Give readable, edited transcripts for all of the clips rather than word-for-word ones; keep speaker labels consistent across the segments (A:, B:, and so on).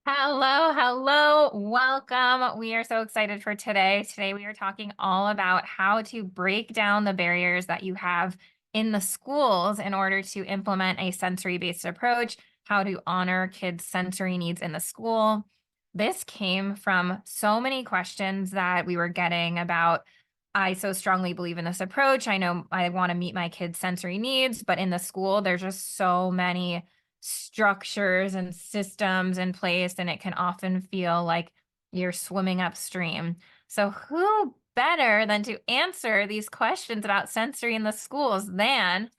A: Hello, hello, welcome. We are so excited for today. Today, we are talking all about how to break down the barriers that you have in the schools in order to implement a sensory-based approach, how to honor kids' sensory needs in the school. This came from so many questions that we were getting about, I so strongly believe in this approach. I know I want to meet my kids' sensory needs, but in the school, there's just so many structures and systems in place, and it can often feel like you're swimming upstream. So, who better than to answer these questions about sensory in the schools than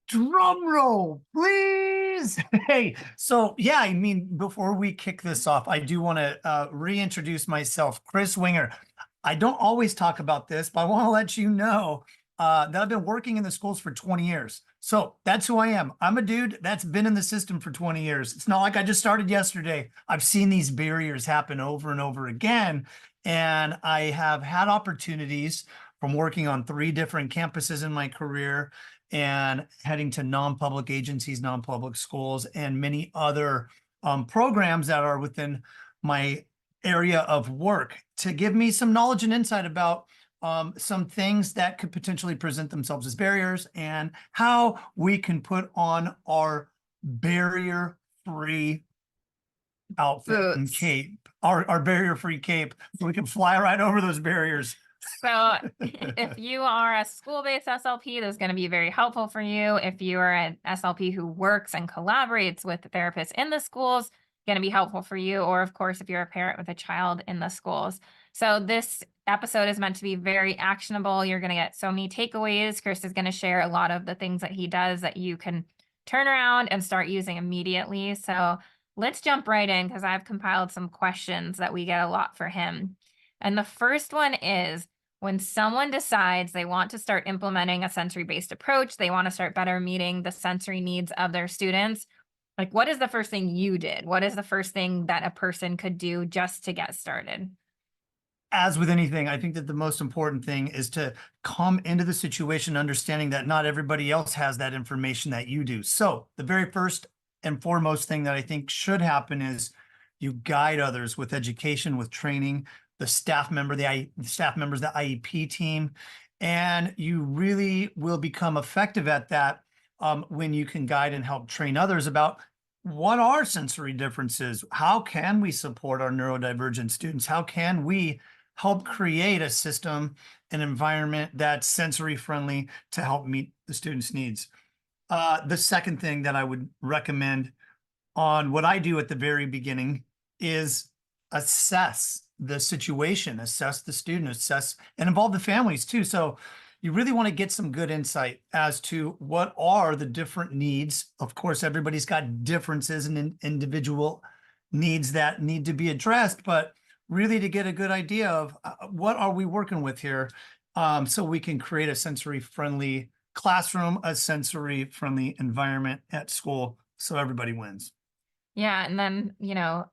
B: Drum roll, please. Hey, so yeah, I mean, before we kick this off, I do want to reintroduce myself, Chris Winger. I don't always talk about this, but I want to let you know that I've been working in the schools for 20 years. So that's who I am. I'm a dude that's been in the system for 20 years. It's not like I just started yesterday. I've seen these barriers happen over and over again. And I have had opportunities from working on 3 different campuses in my career and heading to non-public agencies, non-public schools, and many other programs that are within my area of work to give me some knowledge and insight about some things that could potentially present themselves as barriers and how we can put on our barrier-free outfit and
A: boots?
B: cape, our barrier-free cape, so we can fly right over those barriers.
A: So, if you are a school-based SLP, this is going to be very helpful for you. If you are an SLP who works and collaborates with therapists in the schools, going to be helpful for you. Or, of course, if you're a parent with a child in the schools. So, this episode is meant to be very actionable. You're going to get so many takeaways. Chris is going to share a lot of the things that he does that you can turn around and start using immediately. So, let's jump right in because I've compiled some questions that we get a lot for him. And the first one is, when someone decides they want to start implementing a sensory-based approach, they want to start better meeting the sensory needs of their students, like, what is the first thing you did? What is the first thing that a person could do just to get started?
B: As with anything, I think that the most important thing is to come into the situation understanding that not everybody else has that information that you do. So the very first and foremost thing that I think should happen is you guide others with education, with training, the staff member, the staff members, the IEP team, and you really will become effective at that when you can guide and help train others about what are sensory differences? How can we support our neurodivergent students? How can we help create a system, an environment that's sensory friendly to help meet the students' needs? The second thing that I would recommend on what I do at the very beginning is assess the situation, assess the student, assess and involve the families too. So you really want to get some good insight as to what are the different needs. Of course, everybody's got differences and individual needs that need to be addressed, but really to get a good idea of what are we working with here, so we can create a sensory friendly classroom, a sensory friendly environment at school so everybody wins.
A: Yeah, and then,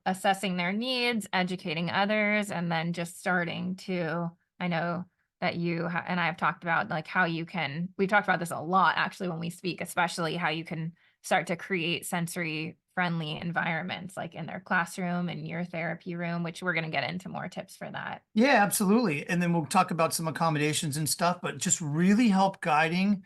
A: assessing their needs, educating others, and then just starting to, I know that and I have talked about like how you can, we've talked about this a lot actually when we speak, especially how you can start to create sensory friendly environments like in their classroom and your therapy room, which we're going to get into more tips for that.
B: Yeah, absolutely. And then we'll talk about some accommodations and stuff, but just really help guiding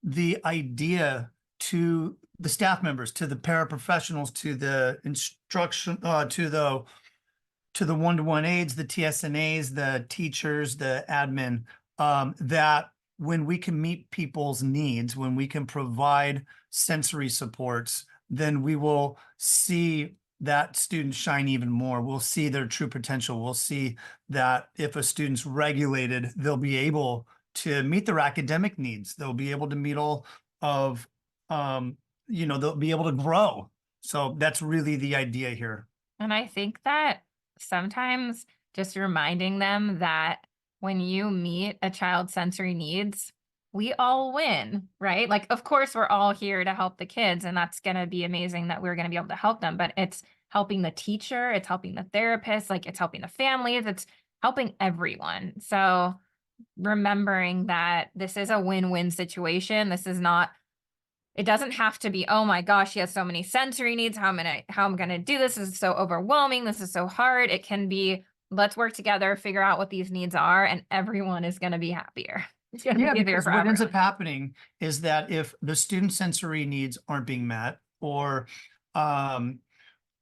B: the idea to the staff members, to the paraprofessionals, to the instruction, to the one-to-one aides, the TSNAs, the teachers, the admin, that when we can meet people's needs, when we can provide sensory supports, then we will see that student shine even more. We'll see their true potential. We'll see that if a student's regulated, they'll be able to meet their academic needs. They'll be able to meet all of, they'll be able to grow. So that's really the idea here.
A: And I think that sometimes just reminding them that when you meet a child's sensory needs, we all win, right? Like, of course, we're all here to help the kids, and that's going to be amazing that we're going to be able to help them. But it's helping the teacher, it's helping the therapist, like, it's helping the families, it's helping everyone. So, remembering that this is a win win situation, this is not it doesn't have to be, oh my gosh, he has so many sensory needs. How I'm gonna do this? This is so overwhelming. This is so hard. It can be, let's work together, figure out what these needs are, and everyone is gonna be happier. It's gonna
B: Yeah,
A: be easier
B: because
A: for
B: what ends up
A: everyone.
B: happening is that if the student sensory needs aren't being met, um,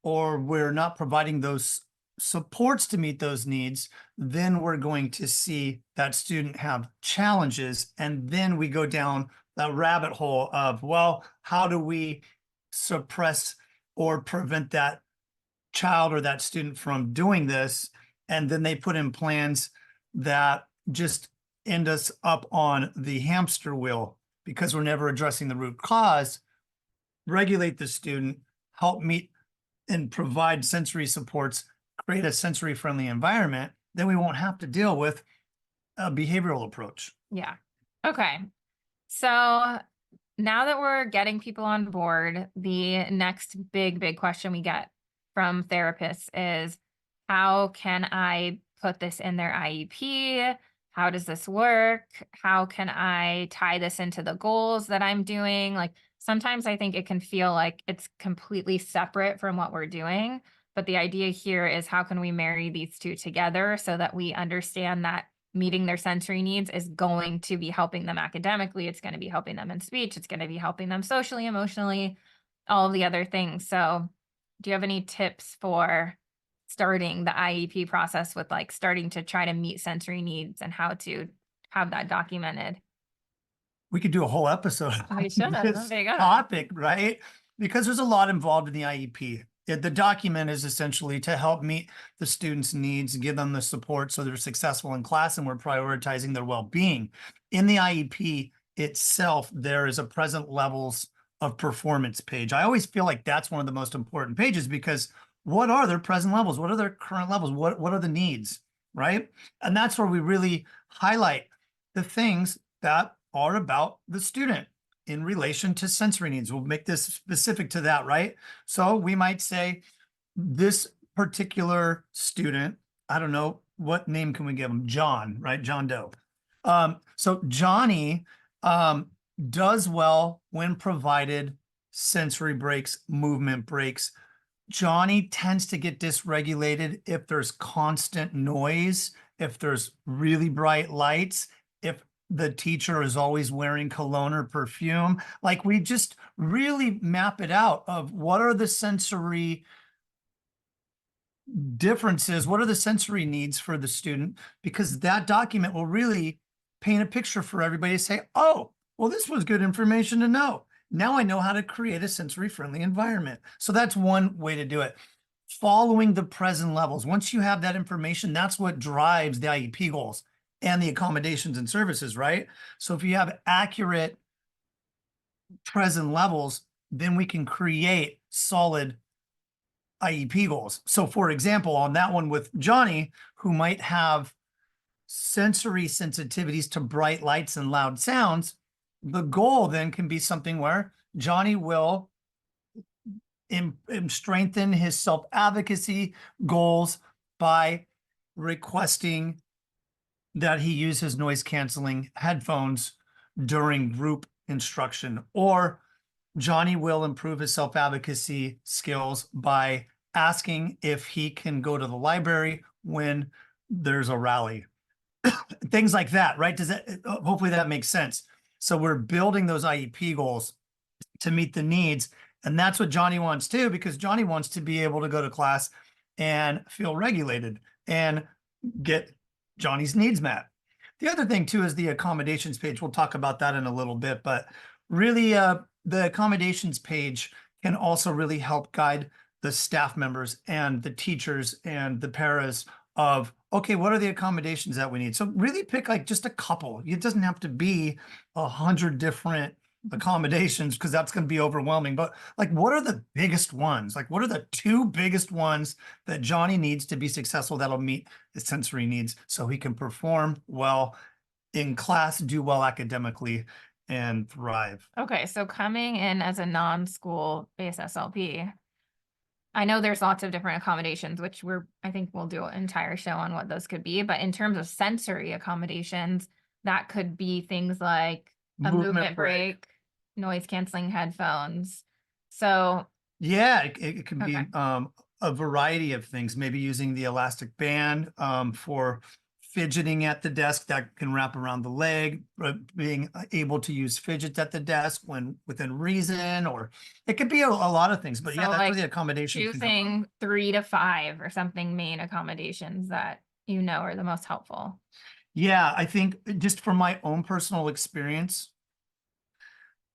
B: or we're not providing those supports to meet those needs, then we're going to see that student have challenges. And then we go down that rabbit hole of, well, how do we suppress or prevent that child or that student from doing this? And then they put in plans that just end us up on the hamster wheel because we're never addressing the root cause. Regulate the student, help meet and provide sensory supports, create a sensory friendly environment, then we won't have to deal with a behavioral approach.
A: Yeah. Okay. So now that we're getting people on board, the next big question we get from therapists is, how can I put this in their IEP? How does this work? How can I tie this into the goals that I'm doing? Like, sometimes I think it can feel like it's completely separate from what we're doing. But the idea here is, how can we marry these two together so that we understand that meeting their sensory needs is going to be helping them academically. It's going to be helping them in speech. It's going to be helping them socially, emotionally, all of the other things. So, do you have any tips for starting the IEP process with, like, starting to try to meet sensory needs and how to have that documented?
B: We could do a whole episode
A: We
B: on
A: should.
B: this
A: There you go.
B: topic, right? Because there's a lot involved in the IEP. The document is essentially to help meet the students' needs, give them the support so they're successful in class, and we're prioritizing their well-being. In the IEP itself, there is a present levels of performance page. I always feel like that's one of the most important pages because what are their present levels? What are their current levels? What are the needs, right? And that's where we really highlight the things that are about the student in relation to sensory needs. We'll make this specific to that, right? So we might say this particular student, I don't know, what name can we give him? John, right? John Doe. So Johnny does well when provided sensory breaks, movement breaks. Johnny tends to get dysregulated if there's constant noise, if there's really bright lights, if the teacher is always wearing cologne or perfume. Like, we just really map it out of what are the sensory differences, what are the sensory needs for the student, because that document will really paint a picture for everybody to say, oh, well, this was good information to know. Now I know how to create a sensory friendly environment. So that's one way to do it. Following the present levels. Once you have that information, that's what drives the IEP goals and the accommodations and services, right? So if you have accurate present levels, then we can create solid IEP goals. So for example, on that one with Johnny, who might have sensory sensitivities to bright lights and loud sounds, the goal then can be something where Johnny will strengthen his self-advocacy goals by requesting that he use his noise canceling headphones during group instruction, or Johnny will improve his self-advocacy skills by asking if he can go to the library when there's a rally. Things like that, right? Does that, hopefully that makes sense. So we're building those IEP goals to meet the needs. And that's what Johnny wants too, because Johnny wants to be able to go to class and feel regulated and get Johnny's needs met. The other thing too is the accommodations page. We'll talk about that in a little bit, but really the accommodations page can also really help guide the staff members and the teachers and the paras of, okay, what are the accommodations that we need? So really pick like just a couple. It doesn't have to be 100 different accommodations because that's going to be overwhelming. But like, what are the biggest ones? Like, what are the two biggest ones that Johnny needs to be successful that'll meet his sensory needs so he can perform well in class, do well academically, and thrive?
A: Okay, so coming in as a non-school based SLP, I know there's lots of different accommodations, which I think we'll do an entire show on what those could be. But in terms of sensory accommodations, that could be things like a movement break. noise canceling headphones. So,
B: Yeah, it can
A: okay.
B: be a variety of things, maybe using the elastic band for fidgeting at the desk that can wrap around the leg, being able to use fidgets at the desk when within reason, or it could be a lot of things. But yeah,
A: So
B: that's where
A: like
B: the accommodations can come from.
A: choosing 3 to 5 or something main accommodations that you know are the most helpful.
B: Yeah, I think just from my own personal experience,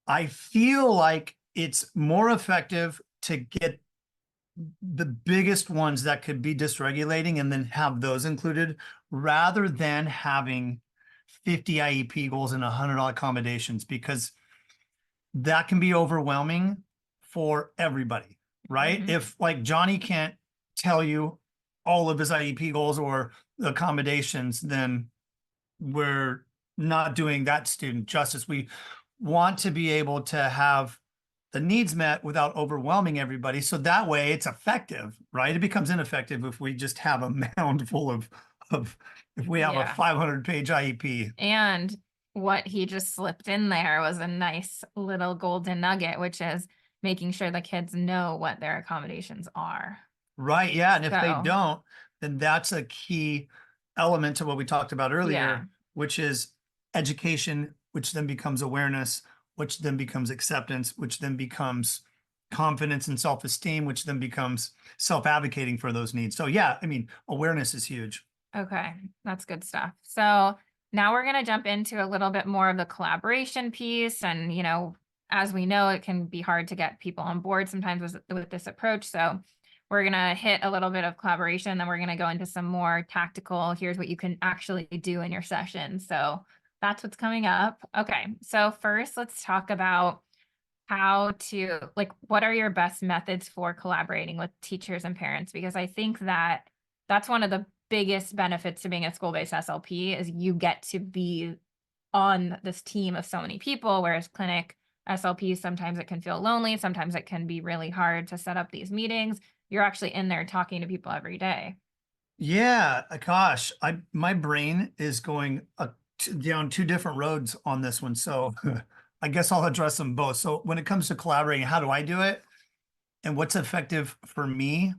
B: I feel like it's more effective to get the biggest ones that could be dysregulating and then have those included rather than having 50 IEP goals and $100 accommodations, because that can be overwhelming for everybody, right?
A: Mhm.
B: If like Johnny can't tell you all of his IEP goals or accommodations, then we're not doing that student justice. We want to be able to have the needs met without overwhelming everybody. So that way it's effective, right? It becomes ineffective if we just have a mound full of if we have a
A: Yeah.
B: 500-page IEP.
A: And what he just slipped in there was a nice little golden nugget, which is making sure the kids know what their accommodations are.
B: Right. Yeah. And if they
A: So,
B: don't, then that's a key element to what we talked about
A: yeah.
B: earlier, which is education, which then becomes awareness, which then becomes acceptance, which then becomes confidence and self-esteem, which then becomes self-advocating for those needs. So yeah, I mean, awareness is huge.
A: Okay, that's good stuff. So now we're going to jump into a little bit more of the collaboration piece. And, as we know, it can be hard to get people on board sometimes with this approach. So we're going to hit a little bit of collaboration, then we're going to go into some more tactical. Here's what you can actually do in your session. So that's what's coming up. Okay, so first, let's talk about how to, like, what are your best methods for collaborating with teachers and parents? Because I think that that's one of the biggest benefits to being a school-based SLP is you get to be on this team of so many people, whereas clinic SLPs, sometimes it can feel lonely. Sometimes it can be really hard to set up these meetings. You're actually in there talking to people every day.
B: Yeah, gosh, my brain is going down two different roads on this one. So I guess I'll address them both. So when it comes to collaborating, how do I do it? And what's effective for me?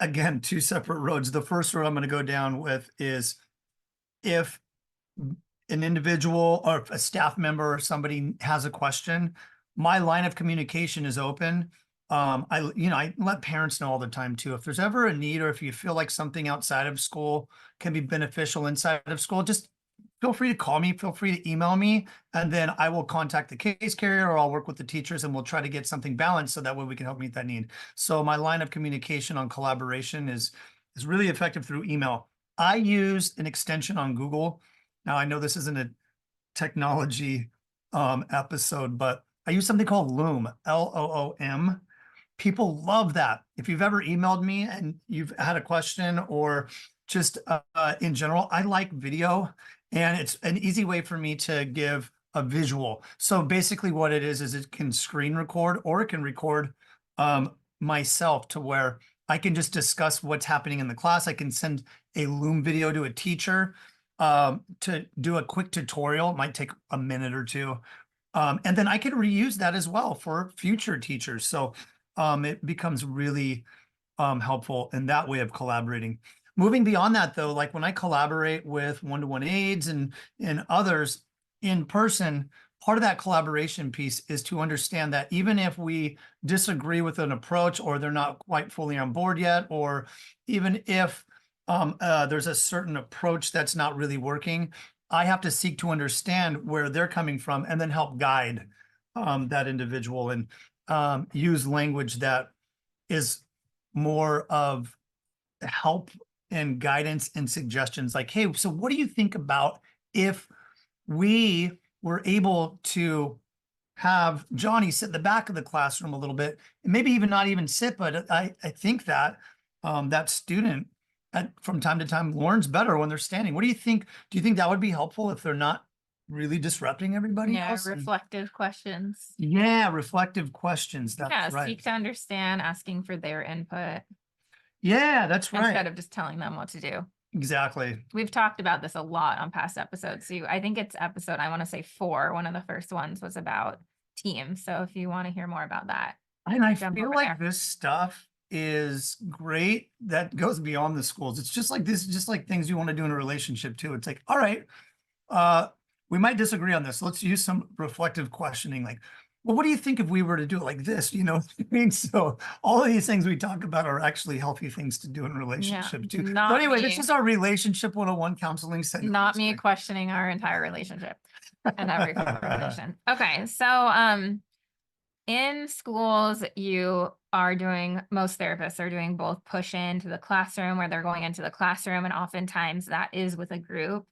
B: Again, two separate roads. The first road I'm going to go down with is if an individual or a staff member or somebody has a question, my line of communication is open. I let parents know all the time too. If there's ever a need, or if you feel like something outside of school can be beneficial inside of school, just feel free to call me, feel free to email me, and then I will contact the case carrier or I'll work with the teachers and we'll try to get something balanced so that way we can help meet that need. So my line of communication on collaboration is really effective through email. I use an extension on Google. Now I know this isn't a technology episode, but I use something called Loom, Loom. People love that. If you've ever emailed me and you've had a question or just in general, I like video, and it's an easy way for me to give a visual. So basically what it is it can screen record or it can record myself to where I can just discuss what's happening in the class. I can send a Loom video to a teacher to do a quick tutorial. It might take a minute or two. And then I can reuse that as well for future teachers. So it becomes really helpful in that way of collaborating. Moving beyond that, though, like when I collaborate with one-to-one aides and others in person, part of that collaboration piece is to understand that even if we disagree with an approach or they're not quite fully on board yet, or even if there's a certain approach that's not really working, I have to seek to understand where they're coming from and then help guide that individual and use language that is more of help and guidance and suggestions like, hey, so what do you think about if we were able to have Johnny sit in the back of the classroom a little bit, and maybe even not even sit, but I think that that student from time to time learns better when they're standing. What do you think? Do you think that would be helpful if they're not really disrupting everybody
A: Yeah,
B: else? And
A: reflective questions.
B: yeah, reflective questions.
A: Yeah,
B: That's right.
A: seek to understand, asking for their input
B: Yeah, that's right.
A: instead of just telling them what to do.
B: Exactly.
A: We've talked about this a lot on past episodes. So I think it's episode, I want to say 4. One of the first ones was about teams. So if you want to hear more about that,
B: And I
A: jump
B: feel
A: over
B: like
A: there.
B: this stuff is great that goes beyond the schools. It's just like this, just like things you want to do in a relationship too. It's like, all right, uh, we might disagree on this. Let's use some reflective questioning. Like, well, what do you think if we were to do it like this? You know what I mean? So all of these things we talk about are actually healthy things to do in
A: Yeah,
B: relationships too. So
A: not
B: anyway, this
A: me,
B: is our relationship 101 counseling segment.
A: not me questioning our entire relationship and every conversation. Okay, so in schools, you are doing, most therapists are doing both push into the classroom where they're going into the classroom, and oftentimes that is with a group.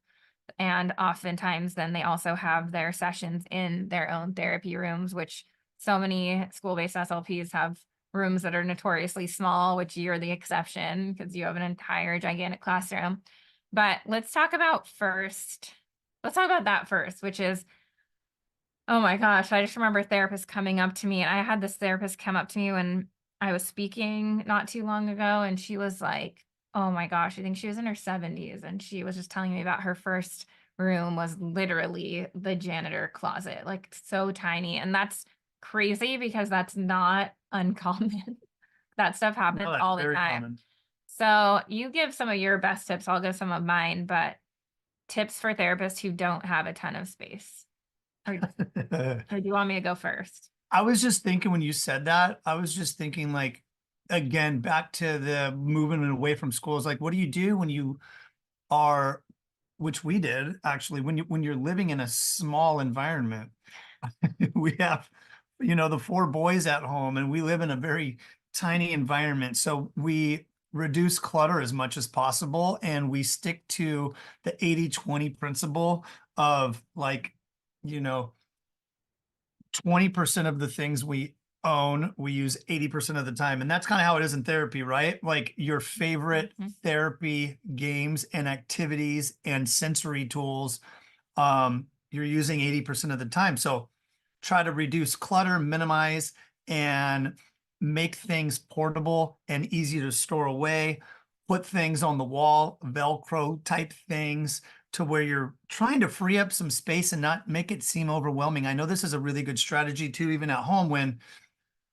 A: And oftentimes then they also have their sessions in their own therapy rooms, which so many school-based SLPs have rooms that are notoriously small, which you're the exception because you have an entire gigantic classroom. But let's talk about that first, which is, oh my gosh, I just remember therapists coming up to me, and I had this therapist come up to me when I was speaking not too long ago, and she was like, oh my gosh, I think she was in her 70s, and she was just telling me about her first room was literally the janitor closet, like so tiny. And that's crazy because that's not uncommon. That stuff
B: No,
A: happens
B: that's
A: all the
B: very
A: time.
B: common.
A: So you give some of your best tips, I'll give some of mine, but tips for therapists who don't have a ton of space. Or or do you want me to go first?
B: I was just thinking when you said that, I was just thinking like, again, back to the moving away from schools. Like, what do you do when you are, which we did actually, when you're living in a small environment? We have, the 4 boys at home, and we live in a very tiny environment. So we reduce clutter as much as possible, and we stick to the 80-20 principle of like, you know, 20% of the things we own, we use 80% of the time. And that's kind of how it is in therapy, right? Like your favorite
A: Mhm.
B: therapy games and activities and sensory tools, you're using 80% of the time. So try to reduce clutter, minimize, and make things portable and easy to store away. Put things on the wall, Velcro type things, to where you're trying to free up some space and not make it seem overwhelming. I know this is a really good strategy too, even at home when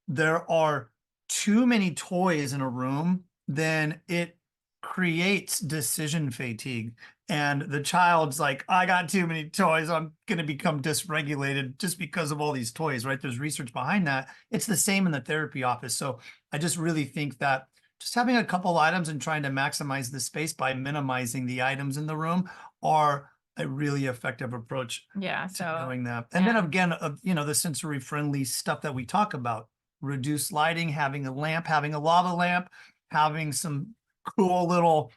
B: there are too many toys in a room, then it creates decision fatigue. And the child's like, I got too many toys. I'm going to become dysregulated just because of all these toys, right? There's research behind that. It's the same in the therapy office. So I just really think that just having a couple items and trying to maximize the space by minimizing the items in the room are a really effective approach
A: Yeah,
B: to
A: so
B: doing that. And then again, the sensory friendly stuff that we talk about, reduced lighting, having a lamp, having a lava lamp, having some cool little,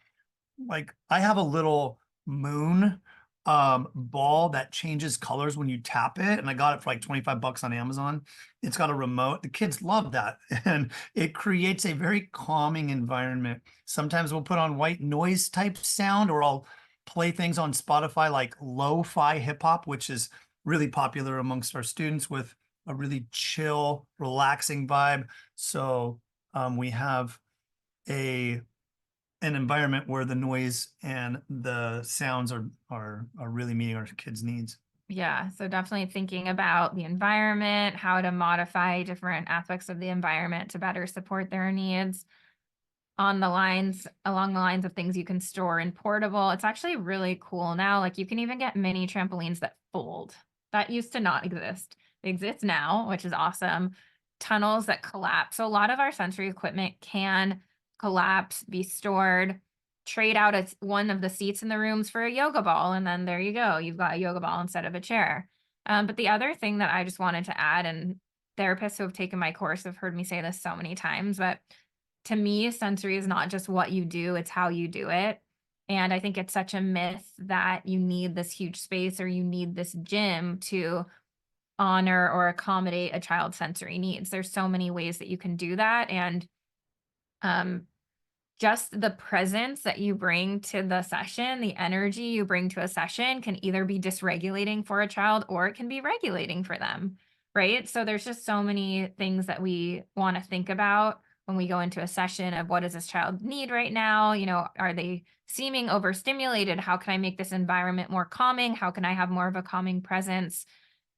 B: like I have a little moon ball that changes colors when you tap it, and I got it for like 25 bucks on Amazon. It's got a remote. The kids love that, and it creates a very calming environment. Sometimes we'll put on white noise type sound, or I'll play things on Spotify like lo-fi hip hop, which is really popular amongst our students, with a really chill, relaxing vibe. So we have a an environment where the noise and the sounds are really meeting our kids' needs.
A: yeah, so definitely thinking about the environment, how to modify different aspects of the environment to better support their needs. Along the lines of things you can store in portable. It's actually really cool now. Like you can even get mini trampolines that fold. That used to not exist. They exist now, which is awesome. Tunnels that collapse. So a lot of our sensory equipment can collapse, be stored, trade out one of the seats in the rooms for a yoga ball, and then there you go. You've got a yoga ball instead of a chair. But the other thing that I just wanted to add, and therapists who have taken my course have heard me say this so many times, but to me, sensory is not just what you do, it's how you do it. And I think it's such a myth that you need this huge space or you need this gym to honor or accommodate a child's sensory needs. There's so many ways that you can do that. And um, just the presence that you bring to the session, the energy you bring to a session can either be dysregulating for a child or it can be regulating for them, right? So there's just so many things that we want to think about when we go into a session of what does this child need right now? You know, are they seeming overstimulated? How can I make this environment more calming? How can I have more of a calming presence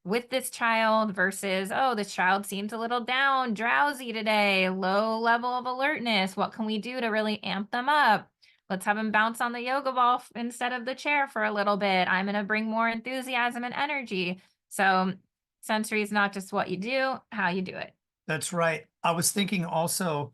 A: with this child versus, oh, this child seems a little down, drowsy today, low level of alertness. What can we do to really amp them up? Let's have them bounce on the yoga ball instead of the chair for a little bit. I'm going to bring more enthusiasm and energy. So, sensory is not just what you do, how you do it.
B: That's right. I was thinking also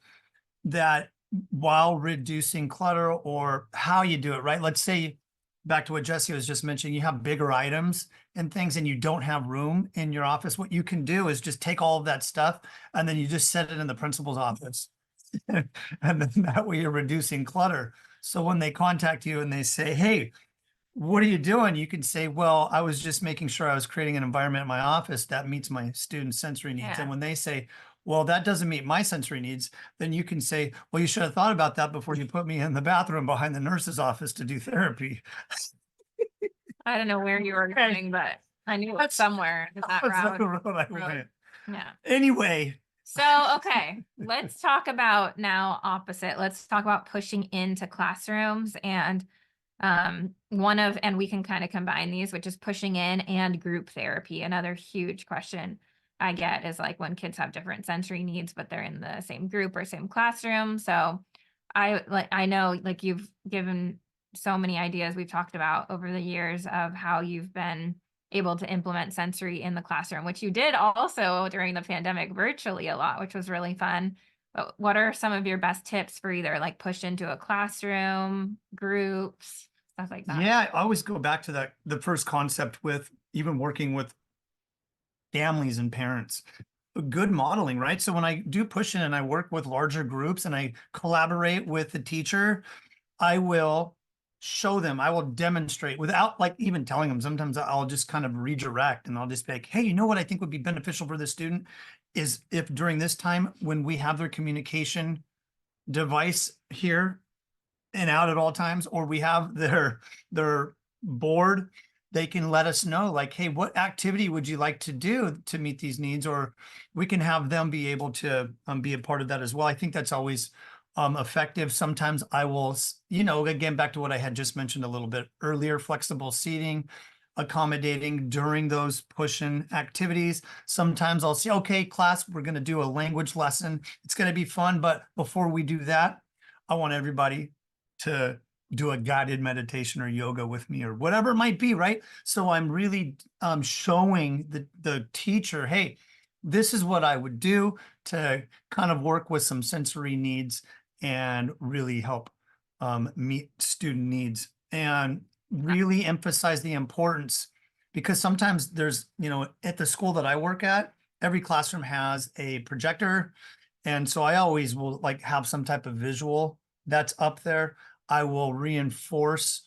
B: that while reducing clutter or how you do it, right? Let's say back to what Jesse was just mentioning, you have bigger items and things and you don't have room in your office. What you can do is just take all of that stuff and then you just set it in the principal's office. And then that way you're reducing clutter. So when they contact you and they say, hey, what are you doing? You can say, well, I was just making sure I was creating an environment in my office that meets my students' sensory needs.
A: Yeah.
B: And when they say, well, that doesn't meet my sensory needs, then you can say, well, you should have thought about that before you put me in the bathroom behind the nurse's office to do therapy.
A: I don't know where you were
B: Okay.
A: going, but I knew it was
B: That's-
A: somewhere in that
B: That's the
A: route.
B: road I
A: road.
B: went.
A: Yeah.
B: Anyway,
A: So, okay, let's talk about now opposite. Let's talk about pushing into classrooms and and we can kind of combine these, which is pushing in and group therapy. Another huge question I get is like when kids have different sensory needs, but they're in the same group or same classroom. So I know like you've given so many ideas we've talked about over the years of how you've been able to implement sensory in the classroom, which you did also during the pandemic virtually a lot, which was really fun. But what are some of your best tips for either like push into a classroom, groups, stuff like that?
B: yeah, I always go back to that, the first concept with even working with families and parents. Good modeling, right? So when I do push in and I work with larger groups and I collaborate with the teacher, I will show them, I will demonstrate without like even telling them. Sometimes I'll just kind of redirect and I'll just be like, hey, you know what I think would be beneficial for the student is if during this time when we have their communication device here and out at all times, or we have their board, they can let us know like, hey, what activity would you like to do to meet these needs? Or we can have them be able to be a part of that as well. I think that's always effective. Sometimes I will, you know, again, back to what I had just mentioned a little bit earlier, flexible seating, accommodating during those push-in activities. Sometimes I'll say, okay, class, we're going to do a language lesson. It's going to be fun. But before we do that, I want everybody to do a guided meditation or yoga with me or whatever it might be, right? So I'm really showing the teacher, hey, this is what I would do to kind of work with some sensory needs and really help meet student needs and really emphasize the importance, because sometimes there's, you know, at the school that I work at, every classroom has a projector. And so I always will like have some type of visual that's up there. I will reinforce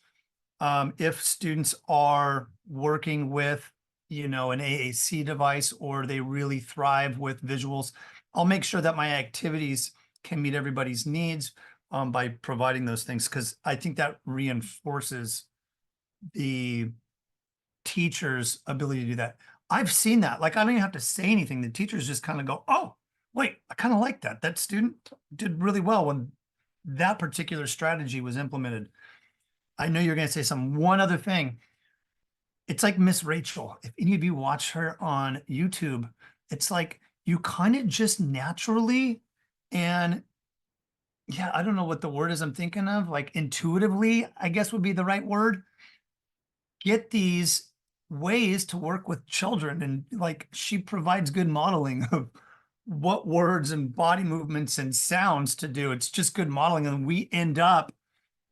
B: if students are working with, you know, an AAC device or they really thrive with visuals. I'll make sure that my activities can meet everybody's needs by providing those things, because I think that reinforces the teacher's ability to do that. I've seen that. Like, I don't even have to say anything. The teachers just kind of go, oh, wait, I kind of like that. That student did really well when that particular strategy was implemented. I know you're going to say some one other thing. It's like Miss Rachel. If any of you watch her on YouTube, it's like you kind of just naturally and yeah, I don't know what the word is I'm thinking of, like intuitively, I guess would be the right word. Get these ways to work with children. And like she provides good modeling of what words and body movements and sounds to do. It's just good modeling. And we end up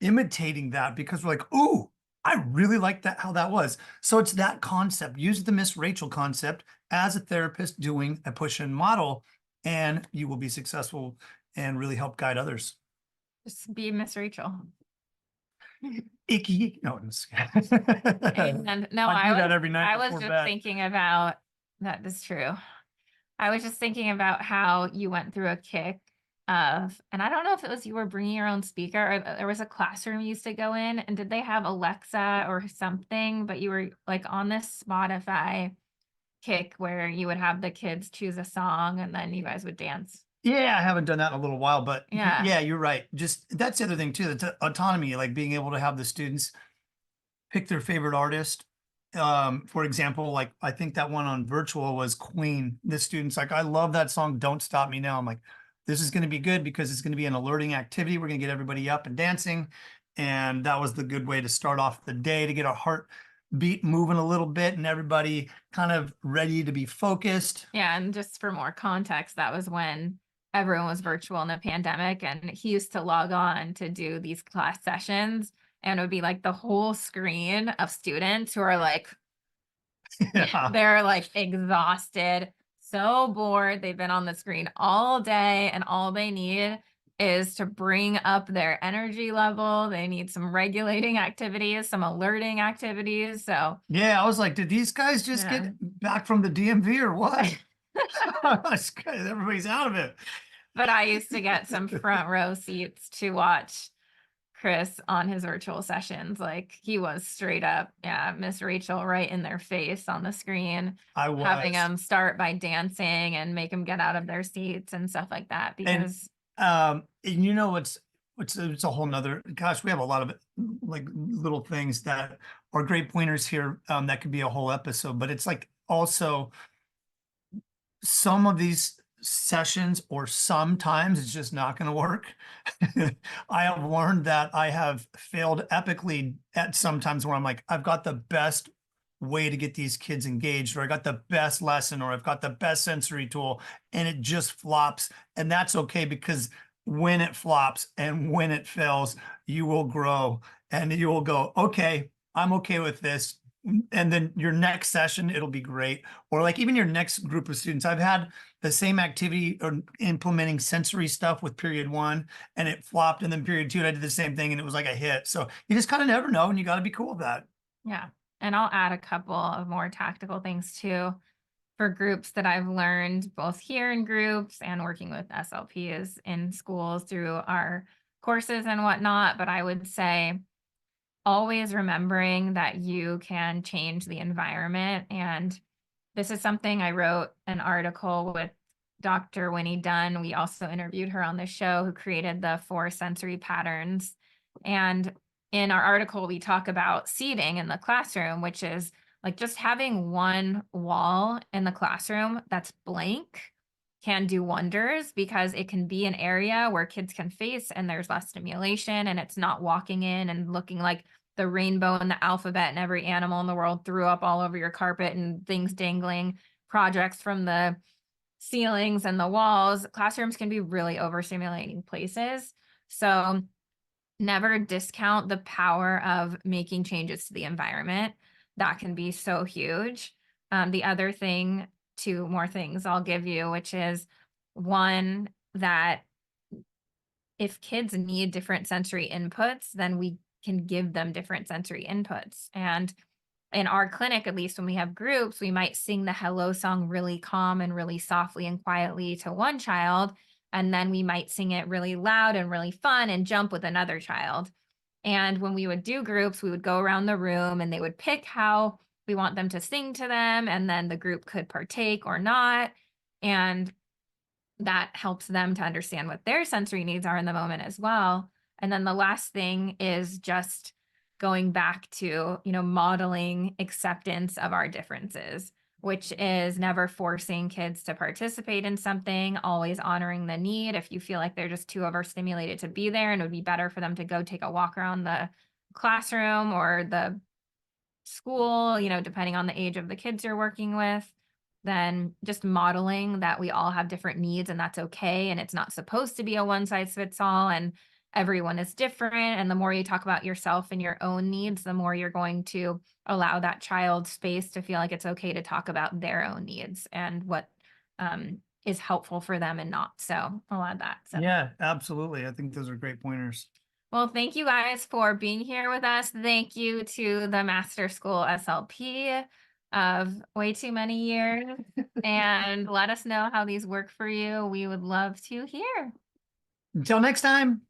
B: imitating that because we're like, ooh, I really like that, how that was. So it's that concept. Use the Miss Rachel concept as a therapist doing a push-in model, and you will be successful and really help guide others.
A: Just be Miss Rachel.
B: Icky. No, I'm just
A: And no,
B: I do that
A: was
B: every night
A: I was
B: before
A: just
B: bed.
A: thinking about that is true. I was just thinking about how you went through a kick of, and I don't know if it was you were bringing your own speaker or there was a classroom you used to go in, and did they have Alexa or something, but you were like on this Spotify kick where you would have the kids choose a song and then you guys would dance.
B: Yeah, I haven't done that in a little while, but
A: Yeah.
B: yeah, you're right. Just that's the other thing too, the autonomy, like being able to have the students pick their favorite artist. For example, like I think that one on virtual was Queen. The students like, I love that song, Don't Stop Me Now. I'm like, this is going to be good because it's going to be an alerting activity. We're going to get everybody up and dancing. And that was the good way to start off the day to get our heart beat moving a little bit and everybody kind of ready to be focused.
A: Yeah, and just for more context, that was when everyone was virtual in the pandemic, and he used to log on to do these class sessions, and it would be like the whole screen of students who are like
B: Yeah.
A: they're like exhausted, so bored. They've been on the screen all day, and all they need is to bring up their energy level. They need some regulating activities, some alerting activities. So,
B: Yeah. I was like, did these guys just
A: yeah.
B: get back from the DMV or what? Everybody's out of it.
A: But I used to get some front row seats to watch Chris on his virtual sessions. Like he was straight up, yeah, Miss Rachel right in their face on the screen,
B: I
A: having
B: was.
A: them start by dancing and make them get out of their seats and stuff like that.
B: And
A: Because
B: and you know what's it's a whole nother gosh, we have a lot of like little things that are great pointers here that could be a whole episode, but it's like also some of these sessions or sometimes it's just not going to work. I have learned that I have failed epically at sometimes where I'm like, I've got the best way to get these kids engaged, or I got the best lesson, or I've got the best sensory tool, and it just flops. And that's okay because when it flops and when it fails, you will grow and you will go, okay, I'm okay with this. And then your next session, it'll be great. Or like even your next group of students, I've had the same activity or implementing sensory stuff with period one and it flopped. And then period two, I did the same thing and it was like a hit. So you just kind of never know and you got to be cool with that.
A: yeah. And I'll add a couple of more tactical things too for groups that I've learned both here in groups and working with SLPs in schools through our courses and whatnot. But I would say always remembering that you can change the environment. And this is something I wrote an article with Dr. Winnie Dunn. We also interviewed her on the show, who created the 4 sensory patterns. And in our article, we talk about seating in the classroom, which is like just having one wall in the classroom that's blank can do wonders because it can be an area where kids can face and there's less stimulation and it's not walking in and looking like the rainbow and the alphabet and every animal in the world threw up all over your carpet and things dangling, projects from the ceilings and the walls. Classrooms can be really overstimulating places. So never discount the power of making changes to the environment. That can be so huge. The other thing, 2 more things I'll give you, which is one, that if kids need different sensory inputs, then we can give them different sensory inputs. And in our clinic, at least when we have groups, we might sing the hello song really calm and really softly and quietly to one child. And then we might sing it really loud and really fun and jump with another child. And when we would do groups, we would go around the room and they would pick how we want them to sing to them. And then the group could partake or not. And that helps them to understand what their sensory needs are in the moment as well. And then the last thing is just going back to, modeling acceptance of our differences, which is never forcing kids to participate in something, always honoring the need. If you feel like they're just too overstimulated to be there and it would be better for them to go take a walk around the classroom or the school, depending on the age of the kids you're working with, then just modeling that we all have different needs and that's okay. And it's not supposed to be a one size fits all and everyone is different. And the more you talk about yourself and your own needs, the more you're going to allow that child space to feel like it's okay to talk about their own needs and what is helpful for them and not. So I'll add that. So.
B: Yeah, absolutely. I think those are great pointers.
A: Well, thank you guys for being here with us. Thank you to the Master School SLP of way too many years. And let us know how these work for you. We would love to hear.
B: Until next time.